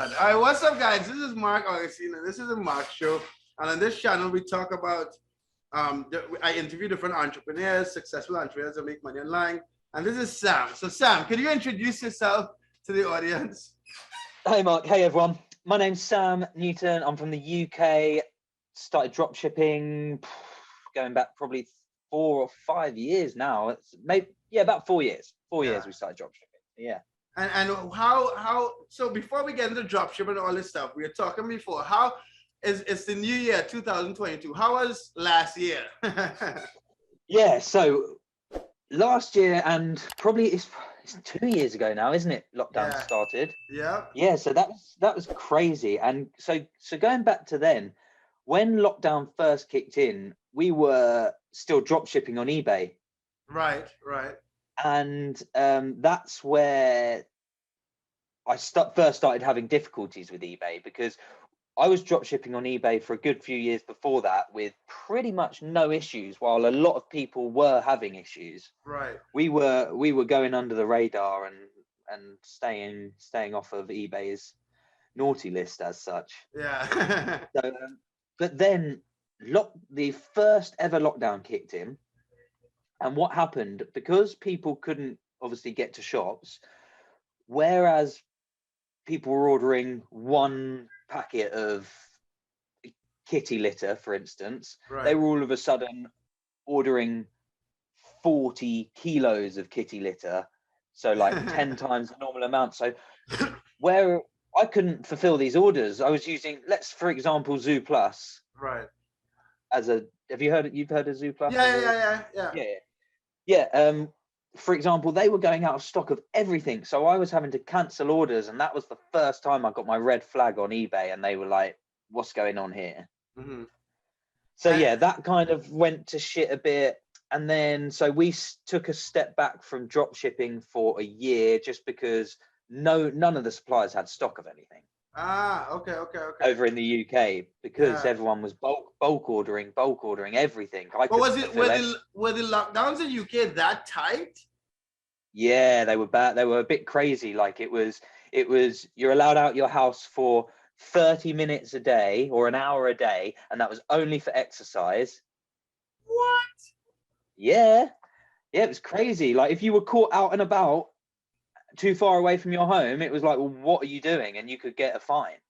All right, what's up, guys? This is Marc Augustine, and this is a Marc show. And on this channel, we talk about, I interview different entrepreneurs, successful entrepreneurs that make money online. And this is Sam. So, Sam, can you introduce yourself to the audience? Hey, Mark. Hey, everyone. My name's Sam Newton. I'm from the UK. Started dropshipping going back probably 4 or 5 years now. It's maybe, yeah, about 4 years. 4 years we started dropshipping. Yeah. And how so before we get into dropshipping and all this stuff, we were talking before, how it's the new year 2022. How was last year? Yeah, so last year, and probably it's 2 years ago now, isn't it? Lockdown started. Yeah, so that was crazy. And so going back to then, when lockdown first kicked in, we were still dropshipping on eBay. Right. And that's where I first started having difficulties with eBay, because I was dropshipping on eBay for a good few years before that with pretty much no issues, while a lot of people were having issues. Right. We were going under the radar and staying off of eBay's naughty list as such. Yeah. So, but then the first ever lockdown kicked in. And what happened, because people couldn't obviously get to shops, whereas people were ordering one packet of kitty litter, for instance, they were all of a sudden ordering 40 kilos of kitty litter. So like 10 times the normal amount. So where I couldn't fulfill these orders, I was using, for example, Zoo Plus. Right. You've heard of Zoo Plus? Yeah. For example, they were going out of stock of everything, so I was having to cancel orders, and that was the first time I got my red flag on eBay, and they were like, "What's going on here?" Mm-hmm. So yeah, that kind of went to shit a bit, and then so we took a step back from drop shipping for a year, just because none of the suppliers had stock of anything. Okay. Over in the UK, because everyone was bulk ordering everything. But were the lockdowns in UK that tight? Yeah, they were bad. They were a bit crazy. Like it was you're allowed out your house for 30 minutes a day or an hour a day, and that was only for exercise. What? Yeah, it was crazy. Like if you were caught out and about too far away from your home, it was like, well, what are you doing? And you could get a fine.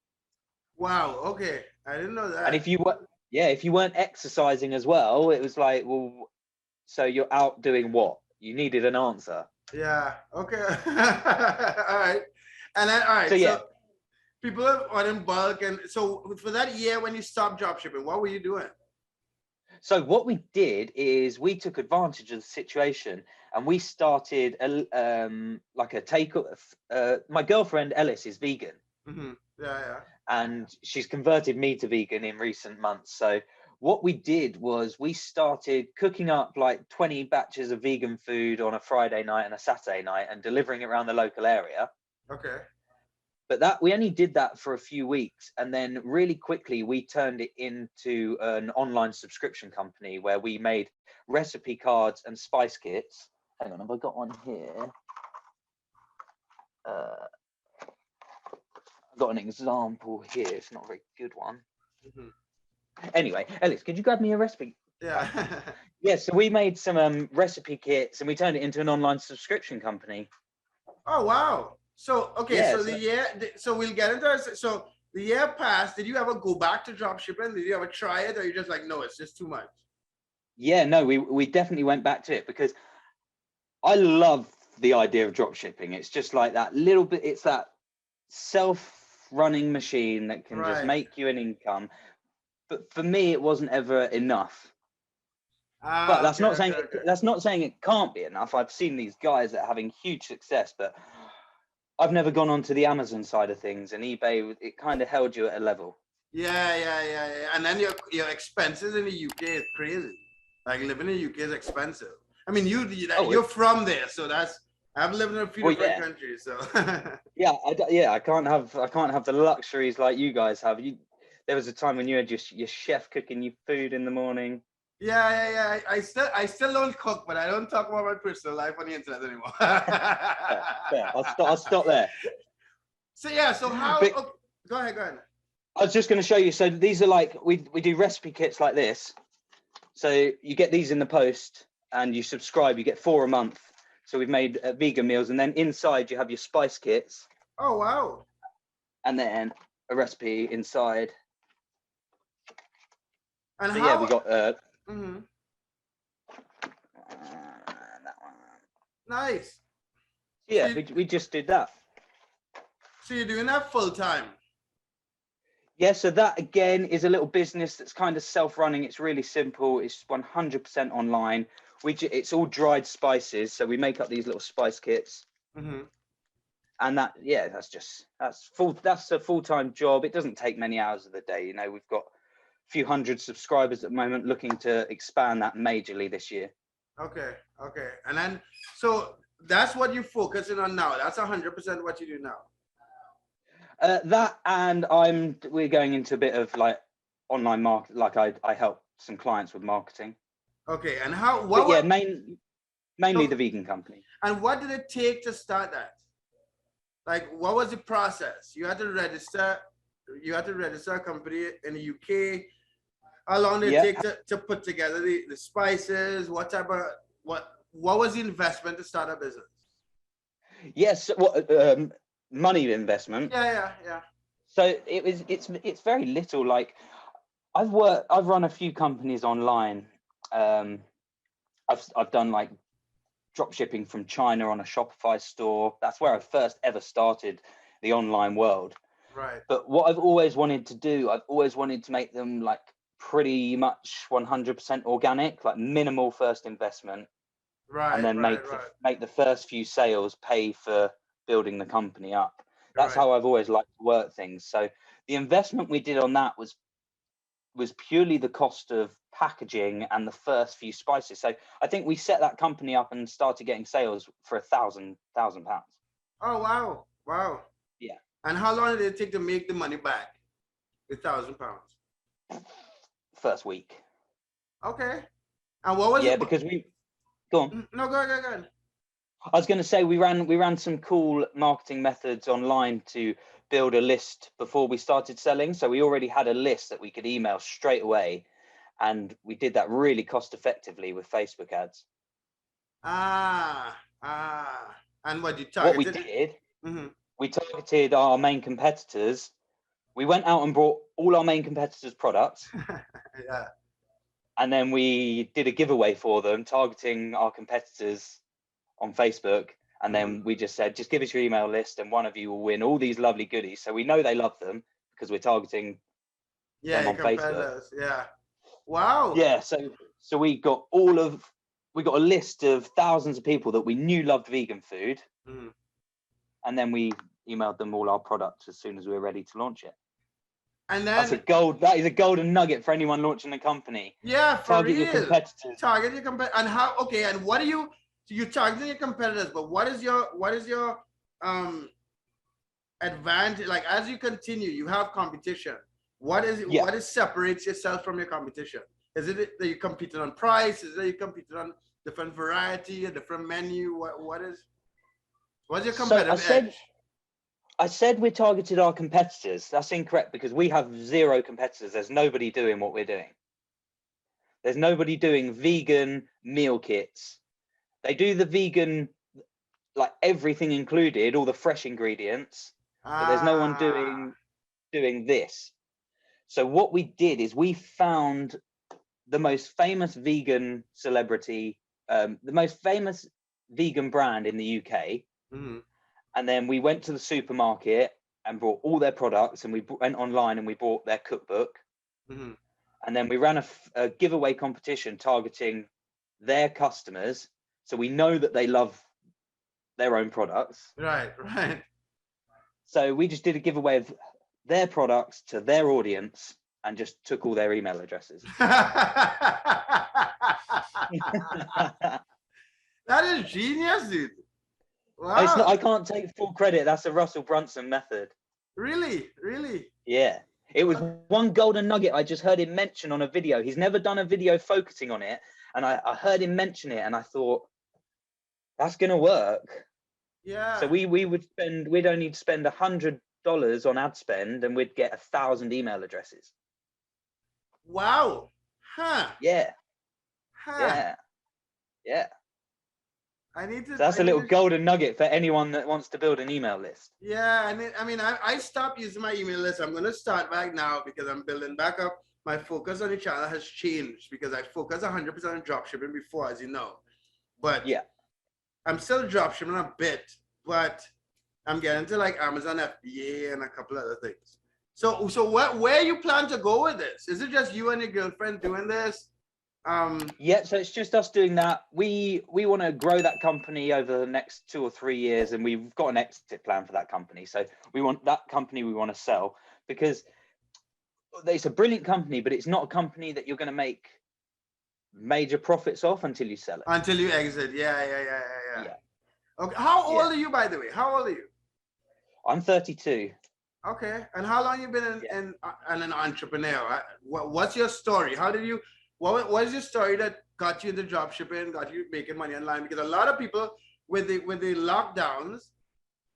Wow. Okay, I didn't know that. And if you weren't exercising as well, it was like, well, so you're out doing what? You needed an answer. Yeah. Okay. All right. And then all right. So people are ordering bulk, and so for that year when you stopped dropshipping, what were you doing? So what we did is we took advantage of the situation, and we started like a take. My girlfriend Ellis is vegan. Mm-hmm. Yeah. And she's converted me to vegan in recent months. So what we did was we started cooking up like 20 batches of vegan food on a Friday night and a Saturday night and delivering it around the local area. Okay. But we only did that for a few weeks, and then really quickly we turned it into an online subscription company where we made recipe cards and spice kits. Hang on, have I got one here? I've got an example here. It's not a very good one. Mm-hmm. Anyway, Ellis, could you grab me a recipe? Yeah. Yeah, so we made some recipe kits, and we turned it into an online subscription company. Oh, wow. So, okay, so we'll get into it. So the year passed. Did you ever go back to dropshipping? Did you ever try it, or you just like, no, it's just too much? Yeah, no, we definitely went back to it, because I love the idea of dropshipping. It's just like that little bit, it's that self-running machine that can just make you an income. But for me, it wasn't ever enough. But that's not saying it can't be enough. I've seen these guys that are having huge success, but I've never gone on to the Amazon side of things, and eBay, it kind of held you at a level. Yeah. And then your expenses in the UK is crazy. Like living in the UK is expensive. I mean, you're from there, so I've lived in a few different countries, so. I can't have the luxuries like you guys have. There was a time when you had your chef cooking you food in the morning. Yeah. I still don't cook, but I don't talk about my personal life on the internet anymore. Yeah, I'll stop there. So yeah, so how? Go ahead, go ahead. I was just going to show you. So these are like, we do recipe kits like this. So you get these in the post and you subscribe, you get 4 a month. So we've made vegan meals, and then inside you have your spice kits. Oh, wow. And then a recipe inside. And So how? yeah, we got Mhm. that one. Nice. Yeah, So, we just did that. so you're doing that full time? Yeah, so that again is a little business that's kind of self-running. It's really simple. It's 100% online. It's all dried spices. So we make up these little spice kits. Mm-hmm. And that, yeah, that's a full-time job. It doesn't take many hours of the day. You know, we've got a few hundred subscribers at the moment, looking to expand that majorly this year. Okay, okay. And then, so that's what you're focusing on now. That's 100% what you do now. That, and we're going into a bit of like online market. Like I help some clients with marketing. Okay, and how? But yeah, mainly the vegan company. And what did it take to start that? Like, what was the process? You had to register. You had to register a company in the UK. How long did it take to put together the spices? What type of what was the investment to start a business? Yes, money investment. Yeah. So it's very little. Like I've run a few companies online. I've done like drop shipping from China on a Shopify store. That's where I first ever started the online world. Right. But what I've always wanted to do, I've always wanted to make them like pretty much 100% organic, like minimal first investment. Right. And then make the first few sales pay for building the company up. That's how I've always liked to work things. So the investment we did on that was purely the cost of packaging and the first few spices. So I think we set that company up and started getting sales for £1,000. Oh, wow. Wow. Yeah. And how long did it take to make the money back? £1,000. First week. Okay. And what was it? Yeah, because go on. No, go ahead. I was going to say we ran some cool marketing methods online to build a list before we started selling. So we already had a list that we could email straight away, and we did that really cost effectively with Facebook ads. And what you targeted? What we did, we targeted our main competitors. We went out and brought all our main competitors' products. Yeah. And then we did a giveaway for them, targeting our competitors on Facebook. And then we just said, just give us your email list and one of you will win all these lovely goodies. So we know they love them because we're targeting them on Facebook. Yeah. Wow. Yeah. So we got a list of thousands of people that we knew loved vegan food. And then we emailed them all our products as soon as we were ready to launch it. And then that is a golden nugget for anyone launching a company. Yeah, target your competitors. Target your competitors. And how? Okay, and what do you? So you're targeting your competitors, but what is your advantage? Like as you continue, you have competition. What is it? Yeah. What separates yourself from your competition? Is it that you competing on price? Is it that you competing on different variety, a different menu? What's your competitive edge? I said we targeted our competitors. That's incorrect because we have zero competitors. There's nobody doing what we're doing. There's nobody doing vegan meal kits. They do the vegan, like everything included, all the fresh ingredients, but there's no one doing this. So what we did is we found the most famous vegan celebrity, the most famous vegan brand in the UK. And then we went to the supermarket and bought all their products, and we went online and we bought their cookbook. And then we ran a giveaway competition targeting their customers. So we know that they love their own products. Right. So we just did a giveaway of their products to their audience and just took all their email addresses. That is genius, dude. Wow. I can't take full credit. That's a Russell Brunson method. Really? Yeah. It was one golden nugget I just heard him mention on a video. He's never done a video focusing on it. And I heard him mention it and I thought, that's going to work. Yeah. So we'd only spend $100 on ad spend, and we'd get 1,000 email addresses. Wow. Huh. Yeah, Huh. yeah. I need to. So that's I a need little to, golden nugget for anyone that wants to build an email list. Yeah, I stopped using my email list. I'm gonna start back now because I'm building back up. My focus on the channel has changed because I focus 100% on dropshipping before, as you know. But Yeah. I'm still dropshipping a bit, but I'm getting to like Amazon FBA and a couple other things. So where you plan to go with this? Is it just you and your girlfriend doing this? Yeah, so it's just us doing that. We want to grow that company over the next 2 or 3 years, and we've got an exit plan for that company. So we want that company we want to sell, because it's a brilliant company, but it's not a company that you're going to make major profits off until you sell it. Until you exit. Yeah. Okay. How old are you, by the way? How old are you? I'm 32. Okay. And how long you been in an entrepreneur? What's your story? How did you? What is your story that got you into dropshipping? Got you making money online? Because a lot of people with the lockdowns,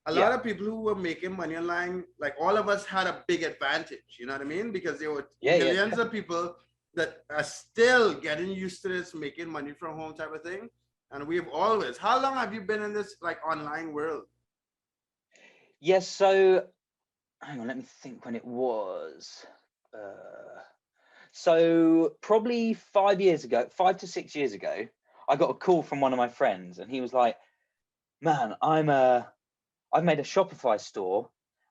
a lot of people who were making money online, like all of us, had a big advantage. You know what I mean? Because there were millions of people that are still getting used to this making money from home type of thing. And we've always. How long have you been in this like online world? Yes. So hang on, let me think when it was. So probably 5 to 6 years ago, I got a call from one of my friends, and he was like, "Man, I've made a Shopify store,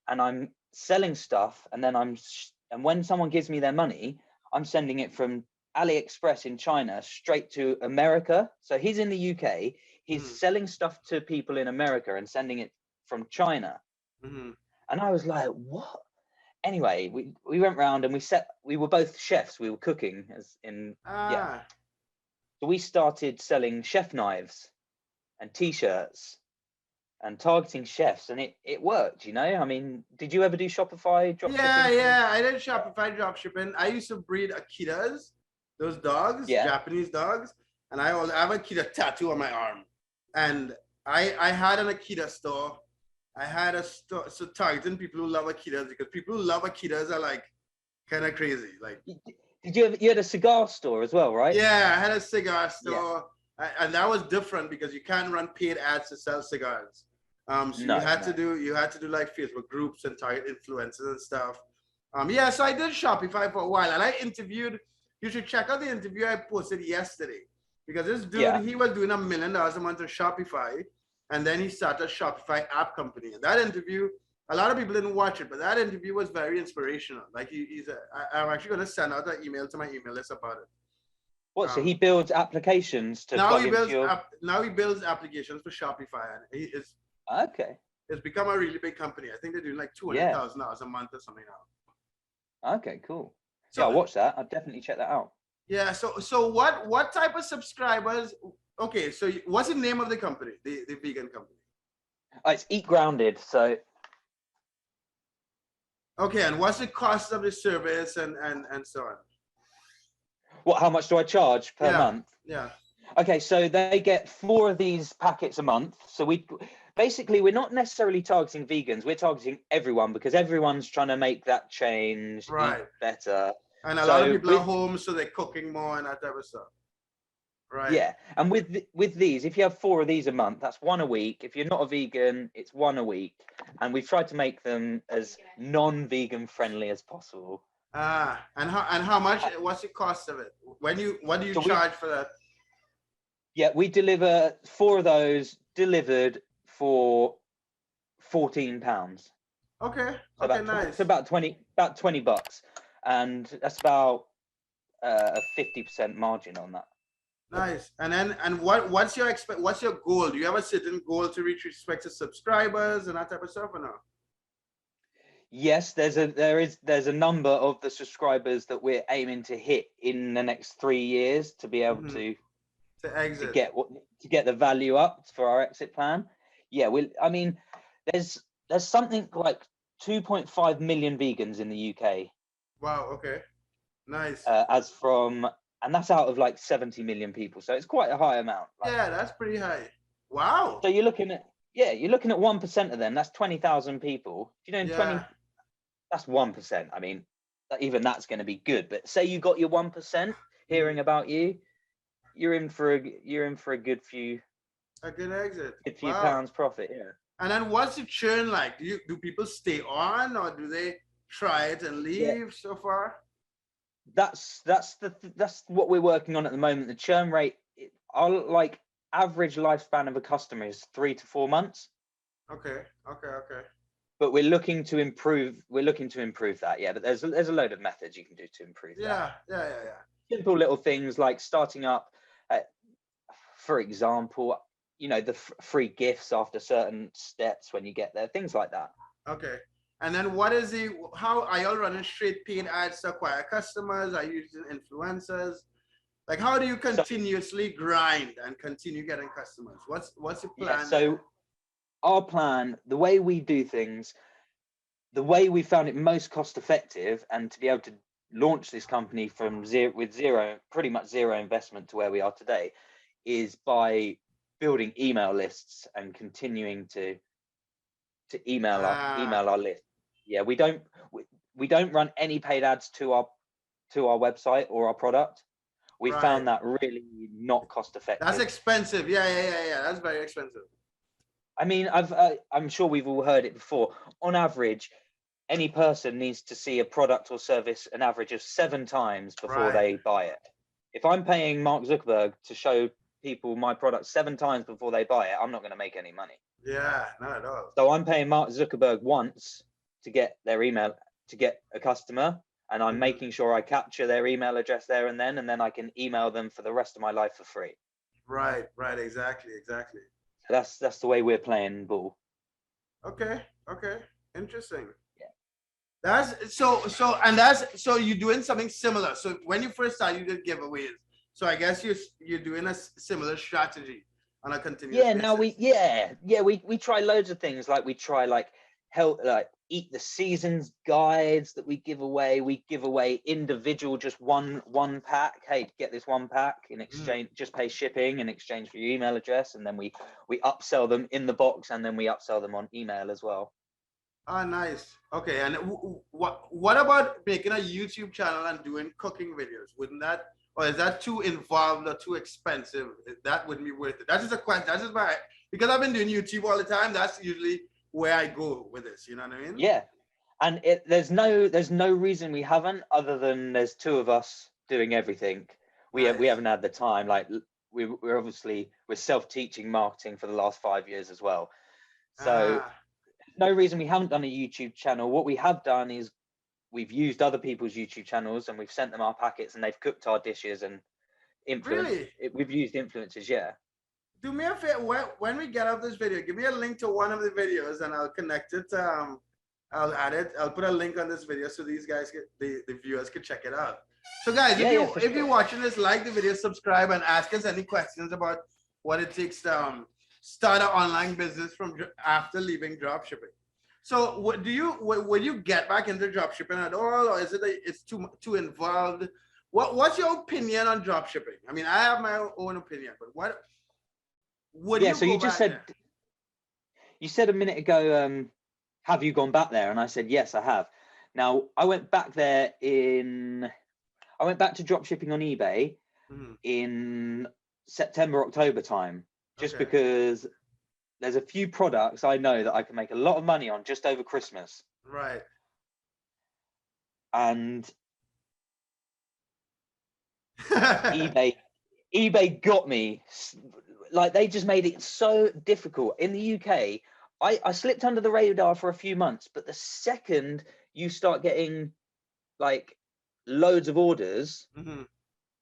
and I'm selling stuff, and then and when someone gives me their money, I'm sending it from AliExpress in China straight to America." So he's in the UK, he's selling stuff to people in America and sending it from China. And I was like, what? Anyway, we went round and we were both chefs. We were cooking So we started selling chef knives and T-shirts and targeting chefs, and it worked, you know. I mean, did you ever do Shopify dropshipping? Yeah, I did Shopify dropshipping. I used to breed Akitas, those dogs, Japanese dogs, and I have an Akita tattoo on my arm. And I had an Akita store. I had a store, so targeting people who love Akitas, because people who love Akitas are like kind of crazy. Like, did you had a cigar store as well, right? Yeah, I had a cigar store, and that was different because you can't run paid ads to sell cigars. So you had to do like Facebook groups and target influencers and stuff. So I did Shopify for a while, and I interviewed. You should check out the interview I posted yesterday, because this dude, he was doing $1 million a month on Shopify, and then he started a Shopify app company. And that interview, a lot of people didn't watch it, but that interview was very inspirational. Like I'm actually going to send out an email to my email list about it. What? So he builds applications to now he builds applications for Shopify, and it's become a really big company. I think they're doing like $200,000 a month or something now. Okay, cool. So I'll watch that. I'll definitely check that out. Yeah. So what type of subscribers? Okay. So what's the name of the company? The vegan company? It's Eat Grounded. So. Okay, and what's the cost of the service and so on? What? How much do I charge per month? Yeah. Okay, so they get 4 of these packets a month. So we're not necessarily targeting vegans. We're targeting everyone, because everyone's trying to make that change, eat better. And a lot of people are home, so they're cooking more and that type of stuff. Right. Yeah, and with these, if you have 4 of these a month, that's 1 a week. If you're not a vegan, it's 1 a week. And we've tried to make them as non-vegan friendly as possible. And how much? What's the cost of it? What do you charge for that? Yeah, we deliver 4 of those delivered for £14. Okay. So Nice. It's about $20, and that's about a 50% margin on that. Nice. And what's your goal? Do you have a certain goal to reach with respect to subscribers and that type of stuff, or no? Yes, there's a number of the subscribers that we're aiming to hit in the next 3 years to be able to exit, to get the value up for our exit plan. Yeah, there's something like 2.5 million vegans in the UK. Wow. Okay. Nice. And that's out of like 70 million people, so it's quite a high amount. Yeah, that's pretty high. Wow. So you're looking at Yeah, you're looking at 1% of them. That's 20,000 people. You know, 20. That's 1%. I mean, even that's going to be good. But say you got your 1% hearing about you, you're in for a good few. A good exit. Good few pounds profit. Yeah. And then what's the churn like? Do people stay on, or do they try it and leave so far? That's what we're working on at the moment. The churn rate, our like average lifespan of a customer is 3 to 4 months. Okay. But we're looking to improve. That. Yeah, but there's a load of methods you can do to improve that. Yeah. Simple little things like starting up, for example, you know, the free gifts after certain steps when you get there, things like that. Okay. And then how are y'all running straight paid ads to acquire customers? Are you using influencers? Like, how do you continuously grind and continue getting customers? What's your plan? Yeah, so our plan, the way we do things, the way we found it most cost effective, and to be able to launch this company from pretty much zero investment to where we are today, is by building email lists and continuing to email our list. Yeah, we don't run any paid ads to our website or our product. We found that really not cost effective. That's expensive. Yeah. That's very expensive. I mean, I'm sure we've all heard it before. On average, any person needs to see a product or service an average of 7 times before they buy it. If I'm paying Mark Zuckerberg to show people my product 7 times before they buy it, I'm not going to make any money. Yeah, not at all. So I'm paying Mark Zuckerberg once to get their email, to get a customer, and I'm making sure I capture their email address there and then I can email them for the rest of my life for free. Right, exactly. So that's the way we're playing ball. Okay, interesting. Yeah. That's so you're doing something similar. So when you first started, you did giveaways. So I guess you're doing a similar strategy on a continuous basis. Now we try loads of things. Like we try eat the seasons guides that we give away. We give away individual, just one pack. Hey, get this 1 pack in exchange. Just pay shipping in exchange for your email address, and then we upsell them in the box, and then we upsell them on email as well. Ah, nice. Okay, and what about making a YouTube channel and doing cooking videos? Wouldn't that, or is that too involved or too expensive? That wouldn't be worth it. That's just a question. That's just because I've been doing YouTube all the time. That's usually where I go with this. You know what I mean? Yeah, and there's no reason we haven't, other than there's 2 of us doing everything. We haven't had the time. Like we're self-teaching marketing for the last 5 years as well. So no reason we haven't done a YouTube channel. What we have done is we've used other people's YouTube channels and we've sent them our packets and they've cooked our dishes and influenced. Really? We've used influencers, yeah. Do me a favor, when we get off this video, give me a link to one of the videos and I'll connect it. I'll add it. I'll put a link on this video so these guys, the viewers, can check it out. So guys, if you're watching this, like the video, subscribe, and ask us any questions about what it takes to start an online business from after leaving dropshipping. So would you get back into dropshipping at all, or is it's too involved? What's your opinion on dropshipping? I mean, I have my own opinion, but you said a minute ago, have you gone back there? And I said, yes, I have. Now I went back to dropshipping on eBay in September, October time, just because there's a few products I know that I can make a lot of money on just over Christmas. Right. And eBay got me. Like, they just made it so difficult. In the UK, I slipped under the radar for a few months, but the second you start getting like loads of orders,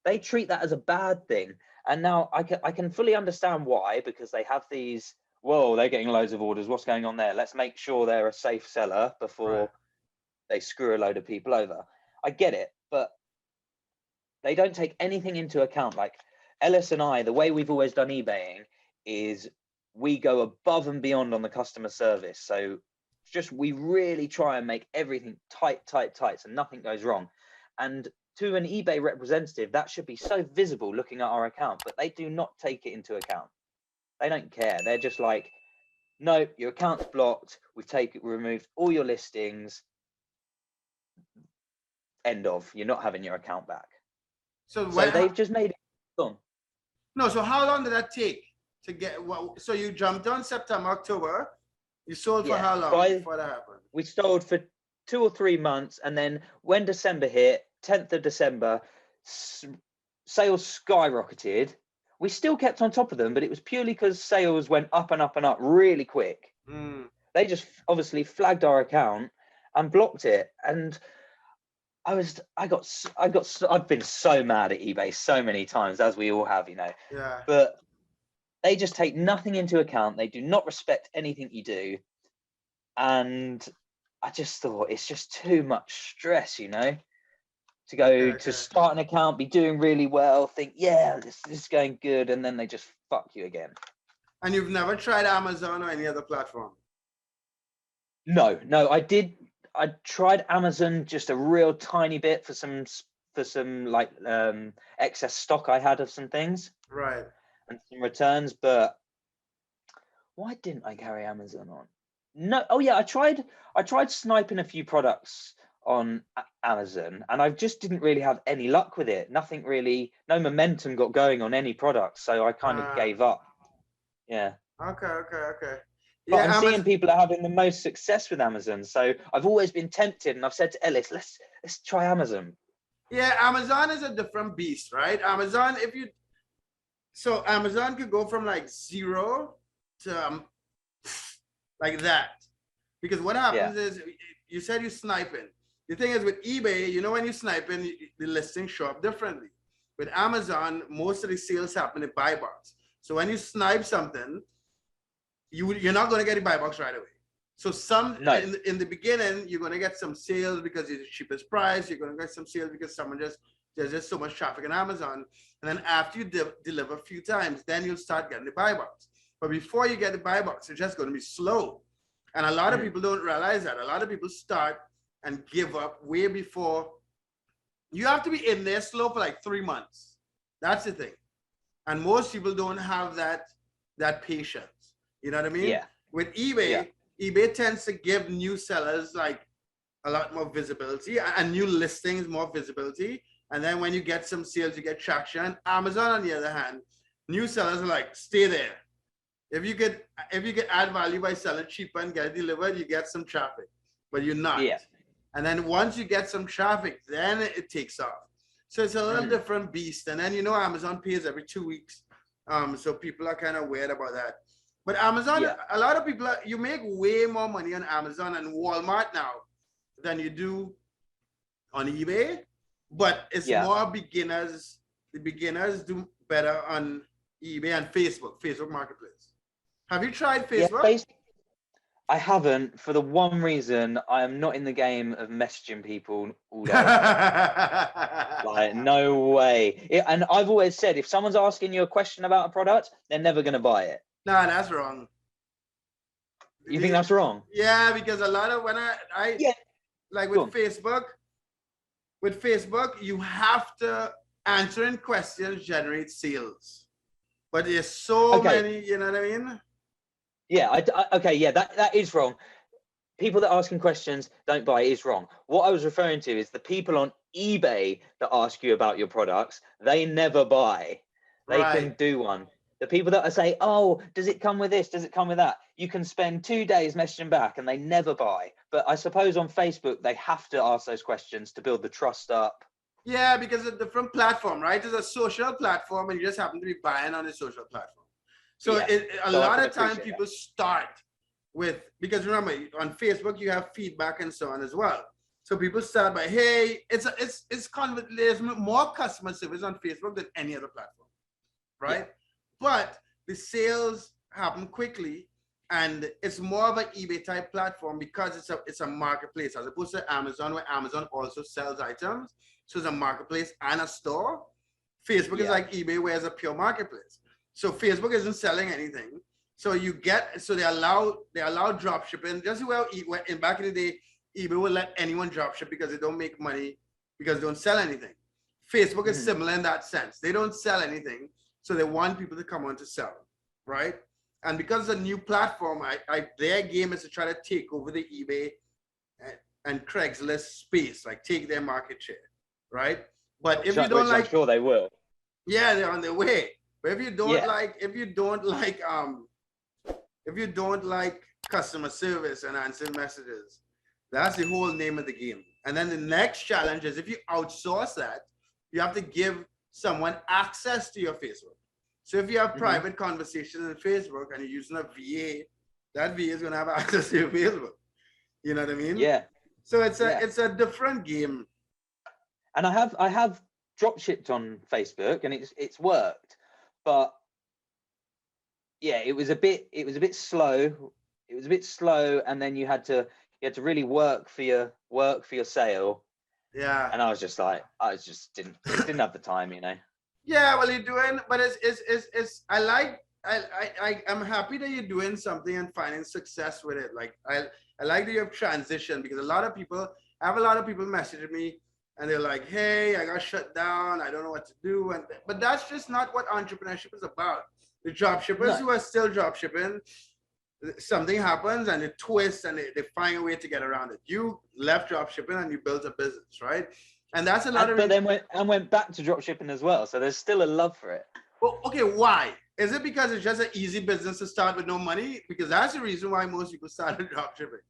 they treat that as a bad thing. And now I can fully understand why, because they have these, whoa, they're getting loads of orders. What's going on there? Let's make sure they're a safe seller before they screw a load of people over. I get it, but they don't take anything into account. Like Ellis and I, the way we've always done eBaying is we go above and beyond on the customer service. So we really try and make everything tight, so nothing goes wrong. And to an eBay representative, that should be so visible looking at our account, but they do not take it into account. They don't care. They're just like, no, your account's blocked. We've removed all your listings. End of. You're not having your account back. So So they've just made it done. No, so how long did that take to get? So you jumped on September, October. You sold for how long before that happened? We sold for 2 or 3 months, and then when December hit, 10th of December, sales skyrocketed. We still kept on top of them, but it was purely because sales went up and up and up really quick. They just obviously flagged our account and blocked it, and I've been so mad at eBay so many times, as we all have, Yeah. But they just take nothing into account. They do not respect anything you do. And I just thought it's just too much stress, to go to start an account, be doing really well, think, yeah, this is going good. And then they just fuck you again. And you've never tried Amazon or any other platform? No, I tried Amazon just a real tiny bit for some like excess stock I had of some things, right, and some returns. But why didn't I carry Amazon on? No, oh yeah, I tried sniping a few products on Amazon, and I just didn't really have any luck with it. Nothing really, no momentum got going on any product, so I kind of gave up. Yeah. Okay. But I'm seeing people are having the most success with Amazon. So I've always been tempted, and I've said to Ellis, let's try Amazon. Yeah, Amazon is a different beast, right? Amazon could go from like 0 to like that. Because what happens is, you said you're sniping. The thing is with eBay, when you're sniping, the listings show up differently. With Amazon, most of the sales happen in buy box. So when you snipe something, you're not going to get a buy box right away. So in the beginning, you're going to get some sales because it's the cheapest price. You're going to get some sales because there's just so much traffic on Amazon. And then after you deliver a few times, then you'll start getting the buy box. But before you get the buy box, it's just going to be slow. And a lot of people don't realize that. A lot of people start and give up way before. You have to be in there slow for like 3 months. That's the thing. And most people don't have that patience. You know what I mean? Yeah. With eBay, eBay tends to give new sellers like a lot more visibility, and new listings more visibility. And then when you get some sales, you get traction. Amazon, on the other hand, new sellers are like, stay there. If you get add value by selling cheaper and get it delivered, you get some traffic, but you're not. Yeah. And then once you get some traffic, then it takes off. So it's a little different beast. And then Amazon pays every 2 weeks. So people are kind of weird about that. But Amazon, a lot of people, you make way more money on Amazon and Walmart now than you do on eBay. But it's more beginners. The beginners do better on eBay and Facebook Marketplace. Have you tried Facebook? Yeah, I haven't, for the one reason I am not in the game of messaging people all day. Like, no way. And I've always said, if someone's asking you a question about a product, they're never going to buy it. Nah, that's wrong. You think that's wrong? Yeah, because a lot of when like with Facebook, you have to answering questions generate sales. But there's so many, you know what I mean? Yeah, that is wrong. People that are asking questions don't buy is wrong. What I was referring to is the people on eBay that ask you about your products, they never buy. They can do one. The people that say, oh, does it come with this? Does it come with that? You can spend 2 days messaging back and they never buy. But I suppose on Facebook, they have to ask those questions to build the trust up. Yeah, because it's a different platform, right? It's a social platform and you just happen to be buying on a social platform. So a lot of times people start with, because remember, on Facebook, you have feedback and so on as well. So people start by, hey, there's more customer service on Facebook than any other platform, right? Yeah. But the sales happen quickly, and it's more of an eBay type platform because it's a marketplace as opposed to Amazon, where Amazon also sells items. So it's a marketplace and a store. Facebook is like eBay, where it's a pure marketplace. So Facebook isn't selling anything. So they allow drop shipping. Just well, back in the day, eBay would let anyone drop ship because they don't make money, because they don't sell anything. Facebook is similar in that sense. They don't sell anything. So they want people to come on to sell, right? and because it's a new platform, their game is to try to take over the eBay and Craigslist space, like take their market share, right? But if you don't which I'm like, sure they will. yeah, they're on their way. But if you don't Yeah. like, if you don't like customer service and answering messages, that's the whole name of the game. And then the next challenge is if you outsource that, you have to give someone access to your Facebook. So if you have private conversations in Facebook and you're using a VA, that VA is going to have access to your Facebook. You know what I mean? Yeah. So it's a different game. And I have drop shipped on Facebook, and it's worked, but yeah, it was a bit slow. It was a bit slow, and then you had to really work for your sale. Yeah. And I was just like, didn't have the time, you know. Yeah, well, you're doing, but I'm happy that you're doing something and finding success with it. Like I like that you have transitioned, because I have a lot of people messaging me and they're like, hey, I got shut down, I don't know what to do. But that's just not what entrepreneurship is about. The drop shippers who are still drop shipping, something happens and it twists and they find a way to get around it. You left drop shipping and you built a business, right? And that's a lot of. But then went back to drop shipping as well. So there's still a love for it. Well, okay, why? Is it because it's just an easy business to start with no money? Because that's the reason why most people started drop shipping.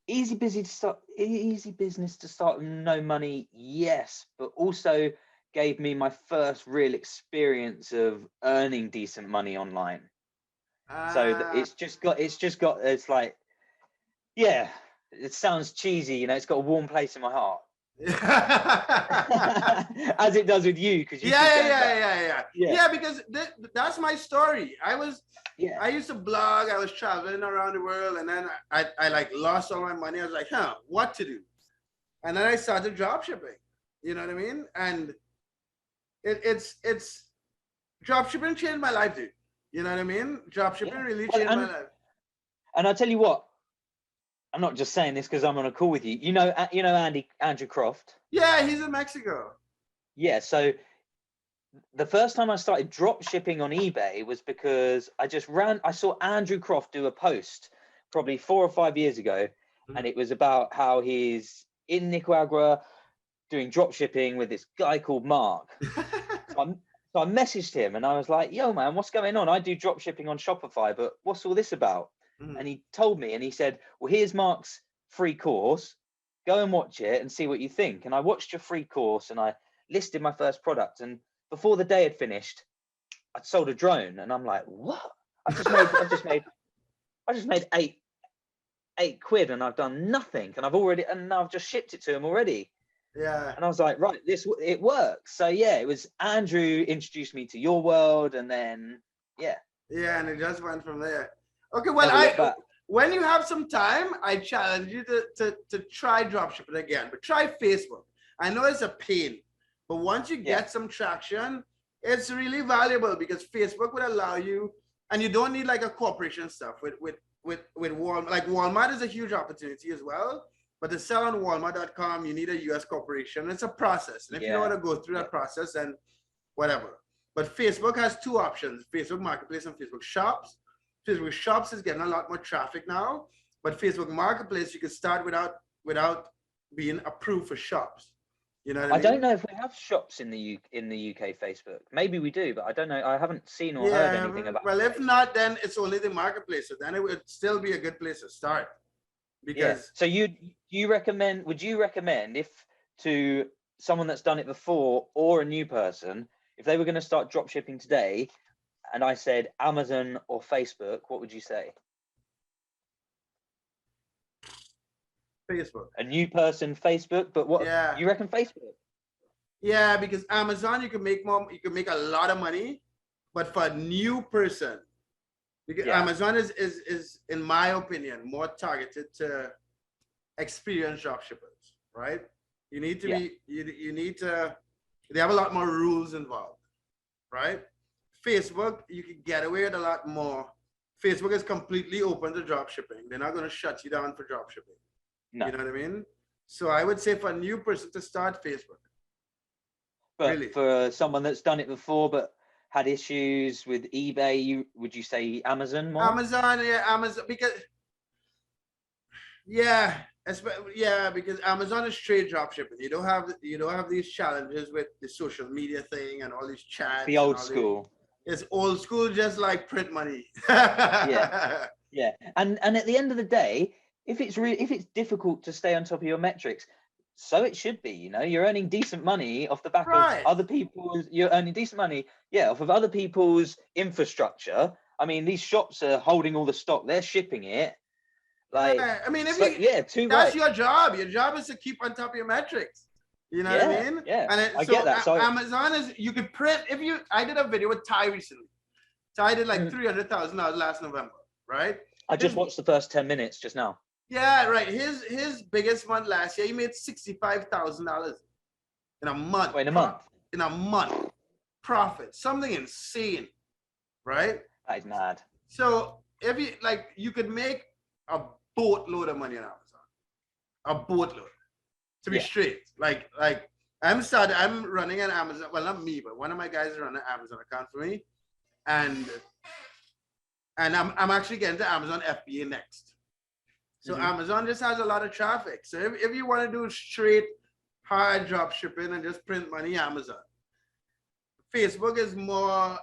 Easy business to start with no money, yes, but also gave me my first real experience of earning decent money online. So it's like, yeah, it sounds cheesy, you know, it's got a warm place in my heart. As it does with you, because yeah, because that's my story. I used to blog, I was traveling around the world, and then I like lost all my money. I was like, what to do? And then I started drop shipping. You know what I mean? And it's drop shipping changed my life, dude. You know what I mean? Drop shipping really changed my life. And I'll tell you what, I'm not just saying this because I'm on a call with you. You know Andrew Croft? Yeah, he's in Mexico. Yeah, so the first time I started drop shipping on eBay was because I saw Andrew Croft do a post probably 4 or 5 years ago, and it was about how he's in Nicaragua doing drop shipping with this guy called Marc. So I messaged him and I was like, yo man, what's going on? I do drop shipping on Shopify, but what's all this about? And he told me, and he said, well, here's Marc's free course. Go and watch it and see what you think. And I watched your free course and I listed my first product. And before the day had finished, I'd sold a drone. And I'm like, what? I just made eight quid and I've done nothing. And I've just shipped it to him already. Yeah. And I was like, right, it works. So yeah, it was Andrew introduced me to your world, and then yeah. Yeah, and it just went from there. Okay, well, when you have some time, I challenge you to try dropshipping again, but try Facebook. I know it's a pain, but once you get some traction, it's really valuable because Facebook would allow you, and you don't need like a corporation stuff with Walmart. Like Walmart is a huge opportunity as well, but to sell on Walmart.com, you need a US corporation. It's a process, and if you don't want to go through that process, then whatever. But Facebook has two options: Facebook Marketplace and Facebook Shops. Facebook Shops is getting a lot more traffic now, but Facebook Marketplace, you can start without being approved for shops. You know what I mean? I don't know if we have shops in the UK Facebook. Maybe we do, but I don't know. I haven't seen or heard anything about it. Well, if not, then it's only the marketplace. So then it would still be a good place to start. Because So would you recommend if to someone that's done it before or a new person, if they were going to start drop shipping today, and I said Amazon or Facebook, what would you say? Facebook. A new person, Facebook, but what you reckon Facebook? Yeah, because Amazon you can make a lot of money, but for a new person, because Amazon is in my opinion more targeted to experienced dropshippers, right? You need to be you need to they have a lot more rules involved, right? Facebook, you can get away with a lot more. Facebook is completely open to drop shipping. They're not going to shut you down for drop shipping. No. You know what I mean? So I would say for a new person to start Facebook. But really, for someone that's done it before but had issues with eBay? Would you say Amazon more? Amazon, yeah, Amazon, because yeah, because Amazon is straight drop shipping. You don't have these challenges with the social media thing and all these chats. The old school. It's old school, just like print money. Yeah. Yeah, and at the end of the day, if it's difficult to stay on top of your metrics, so it should be. You know, you're earning decent money off the back Right. of other people's. You're earning decent money, yeah, off of other people's infrastructure. I mean, these shops are holding all the stock; they're shipping it. Like, Yeah, I mean, if so, you, yeah, too that's right. your job. Your job is to keep on top of your metrics. You know what I mean? Yeah, And I get that. So Amazon is, you could print, I did a video with Ty recently. Ty did like $300,000 last November, right? I just watched the first 10 minutes just now. Yeah, right. His biggest month last year, he made $65,000 in a month. In a month. In a month, profit, something insane, right? That is mad. So if you like, you could make a boatload of money on Amazon, a boatload. To be straight, like I'm running an Amazon. Well, not me, but one of my guys is running an Amazon account for me, and I'm actually getting to Amazon FBA next. So Amazon just has a lot of traffic. So if you want to do straight hard drop shipping and just print money, Amazon. Facebook is more.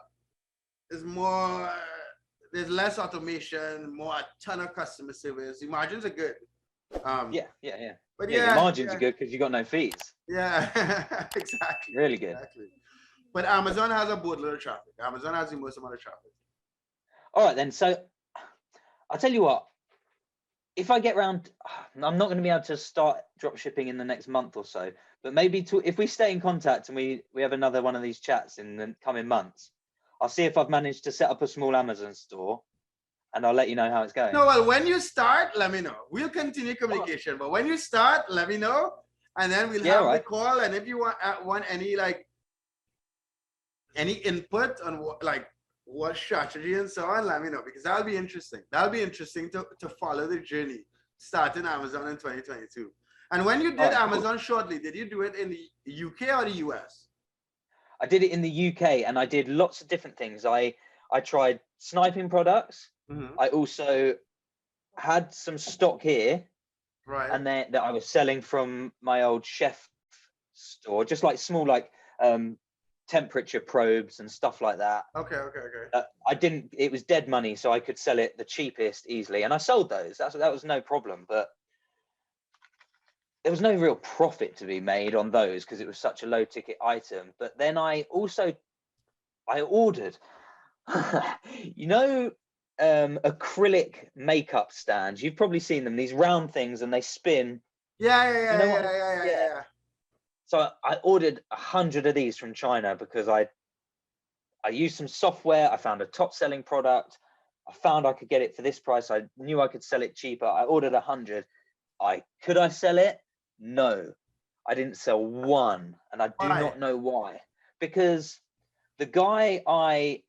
There's less automation, a ton of customer service. The margins are good. Yeah. But your margins are good because you got no fees. Yeah, exactly. Really good. Exactly. But Amazon has a boatload of traffic. Amazon has the most amount of traffic. All right, then. So I'll tell you what. If I get round, I'm not going to be able to start drop shipping in the next month or so. But maybe if we stay in contact and we have another one of these chats in the coming months, I'll see if I've managed to set up a small Amazon store, and I'll let you know how it's going. No, well, when you start, let me know. We'll continue communication, but when you start, let me know, and then we'll have the call. And if you want any input on what strategy and so on, let me know, because that'll be interesting. That'll be interesting to follow the journey starting Amazon in 2022. And when you did Amazon shortly, did you do it in the UK or the US? I did it in the UK, and I did lots of different things. I tried sniping products. I also had some stock here, right? And then that I was selling from my old chef store, just like small, temperature probes and stuff like that. Okay. It was dead money, so I could sell it the cheapest easily, and I sold those. That was no problem, but there was no real profit to be made on those because it was such a low ticket item. But then I ordered, acrylic makeup stands. You've probably seen them, these round things, and they spin. Yeah. So I ordered 100 of these from China because I used some software. I found a top selling product. I found I could get it for this price. I knew I could sell it cheaper. I ordered 100. Could I sell it? No, I didn't sell one, and I do not know why. Because the guy I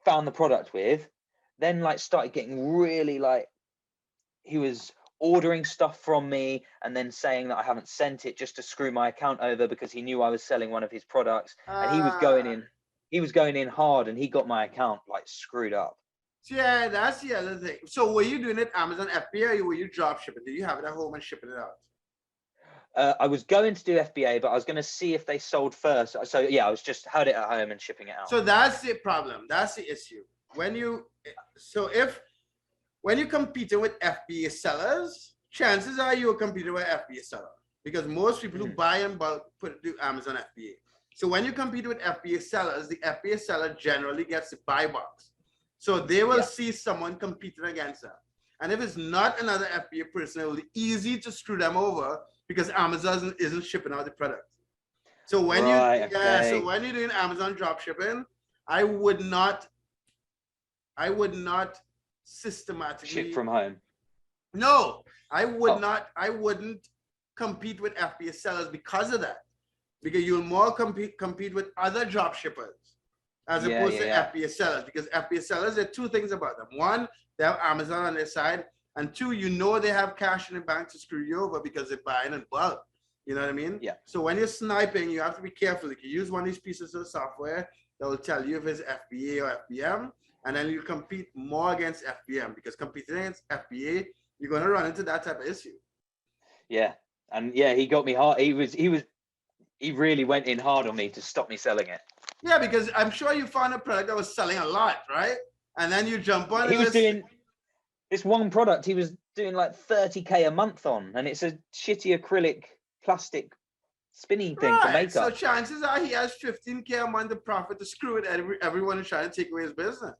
found the product with then started getting really he was ordering stuff from me and then saying that I haven't sent it just to screw my account over because he knew I was selling one of his products, and he was going in hard, and he got my account screwed up. Yeah, that's the other thing. So were you doing it Amazon FBA, or were you drop shipping? Did you have it at home and shipping it out? I was going to do FBA, but I was going to see if they sold first. So yeah, I was just had it at home and shipping it out. So that's the problem. That's the issue. When you're competing with FBA sellers, chances are you're competing with FBA seller, because most people who buy in bulk do Amazon FBA. So when you compete with FBA sellers, the FBA seller generally gets the buy box. So they will see someone competing against them. And if it's not another FBA person, it will be easy to screw them over because Amazon isn't shipping out the product. So when so when you're doing Amazon drop shipping, I would not systematically ship from home. No, I wouldn't compete with FBA sellers because of that. Because you'll more compete with other drop shippers as opposed to FBA sellers. Because FBA sellers, there are two things about them. One, they have Amazon on their side. And two, they have cash in the bank to screw you over because they're buying in bulk. You know what I mean? Yeah. So when you're sniping, you have to be careful. If you use one of these pieces of software, that will tell you if it's FBA or FBM, and then you compete more against FBM, because competing against FBA, you're going to run into that type of issue. Yeah, and yeah, he got me hard. He really went in hard on me to stop me selling it. Yeah, because I'm sure you found a product that was selling a lot, right? And then you jump on. He was doing this one product. He was doing like 30K a month on, and it's a shitty acrylic plastic spinning thing for makeup. So chances are he has 15K a month of profit to screw it. Everyone is trying to take away his business.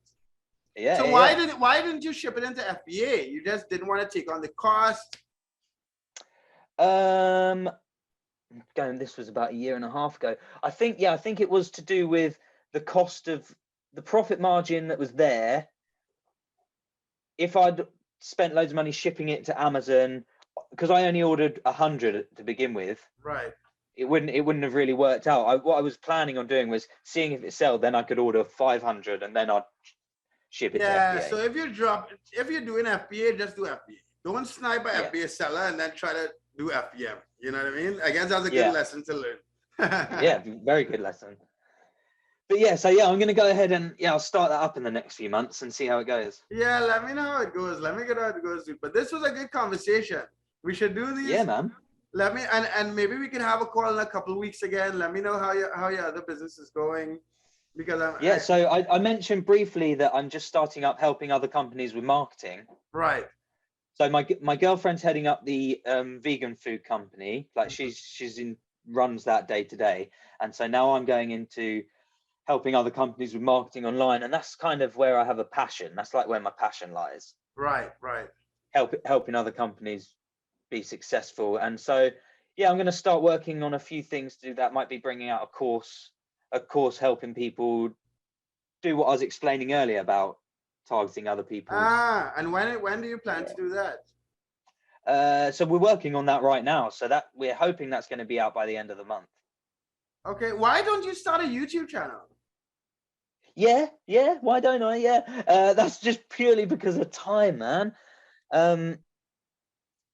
Yeah. So why didn't you ship it into FBA? You just didn't want to take on the cost. This was about a year and a half ago. I think it was to do with the cost of the profit margin that was there. If I'd spent loads of money shipping it to Amazon, because I only ordered 100 to begin with, right? It wouldn't have really worked out. What I was planning on doing was seeing if it sold, then I could order 500 and then I'd ship it to FBA. Yeah, so if you're doing FBA, just do FBA. Don't snipe an FBA seller and then try to do FBM. You know what I mean? I guess that's a good lesson to learn. Yeah, very good lesson. But yeah, so yeah, I'm going to go ahead and I'll start that up in the next few months and see how it goes. Yeah, let me know how it goes. Let me get how it goes, dude. But this was a good conversation. We should do these. Yeah, man. Let me and maybe we can have a call in a couple of weeks again. Let me know how your other business is going, because So I mentioned briefly that I'm just starting up helping other companies with marketing. Right. So my girlfriend's heading up the vegan food company. Like runs that day to day, and so now I'm going into helping other companies with marketing online, and that's kind of where I have a passion. That's like where my passion lies. Right. Helping other companies be successful. And so yeah, I'm going to start working on a few things to do that. Might be bringing out a course helping people do what I was explaining earlier about targeting other people. And when do you plan to do that? So we're working on that right now, so that we're hoping that's going to be out by the end of the month. Okay, why don't you start a YouTube channel? Yeah, why don't I? That's just purely because of time, man.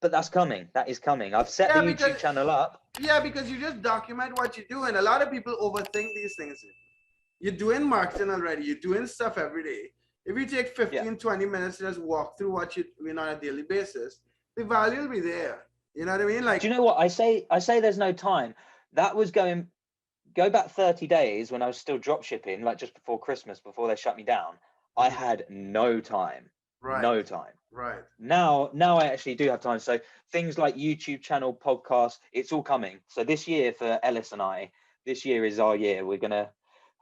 But that's coming. That is coming. I've set the YouTube channel up. Yeah, because you just document what you're doing. A lot of people overthink these things. You're doing marketing already. You're doing stuff every day. If you take 15, 20 minutes to just walk through what you're doing on a daily basis, the value will be there. You know what I mean? Like, do you know what I say? I say there's no time. That was go back 30 days when I was still drop shipping, like just before Christmas, before they shut me down. I had no time. Right. No time. Right. Now I actually do have time. So things like YouTube channel, podcast, it's all coming. So this year for Ellis and I, this year is our year. We're gonna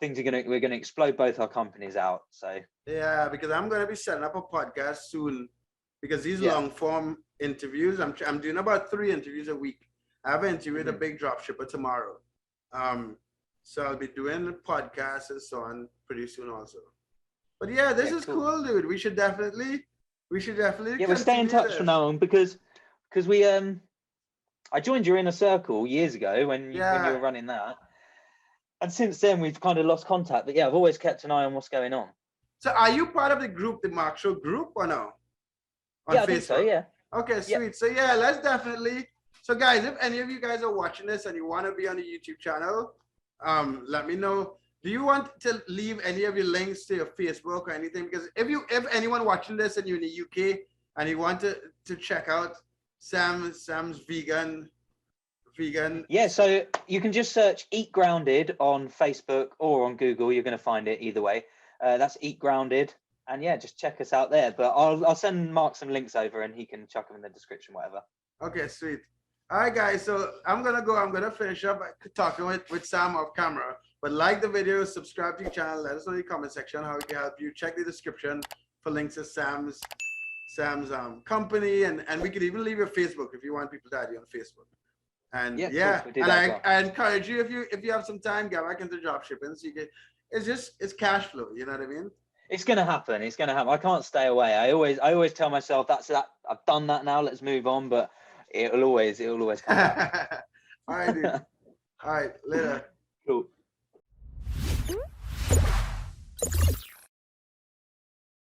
explode both our companies out. So yeah, because I'm gonna be setting up a podcast soon, because these long form interviews, I'm doing about 3 interviews a week. I have an interview with a big drop shipper tomorrow. So I'll be doing podcasts and so on pretty soon also. But yeah, this is cool, dude. We should definitely we'll stay in touch from now on, because we I joined your inner circle years ago when you were running that, and since then we've kind of lost contact. But yeah, I've always kept an eye on what's going on. So are you part of the group, the Marc Show group, or no? On Facebook? I think so. Yeah. Okay, sweet. Yeah. So yeah, let's definitely. So guys, if any of you guys are watching this and you want to be on the YouTube channel, let me know. Do you want to leave any of your links to your Facebook or anything? Because if anyone watching this and you're in the UK and you want to check out Sam's vegan. Yeah, so you can just search Eat Grounded on Facebook or on Google. You're going to find it either way. That's Eat Grounded, and yeah, just check us out there. But I'll send Marc some links over, and he can chuck them in the description, whatever. Okay, sweet. All right, guys. So I'm gonna finish up talking with Sam off camera. But like the video, subscribe to your channel. Let us know in the comment section how we can help you. Check the description for links to Sam's company, and we could even leave your Facebook if you want people to add you on Facebook. And I encourage you, if you have some time, get back into dropshipping. So it's cash flow. You know what I mean? It's gonna happen. It's gonna happen. I can't stay away. I always tell myself that's that. I've done that now. Let's move on. But it'll always come back. All right, dude. All right, later. Cool.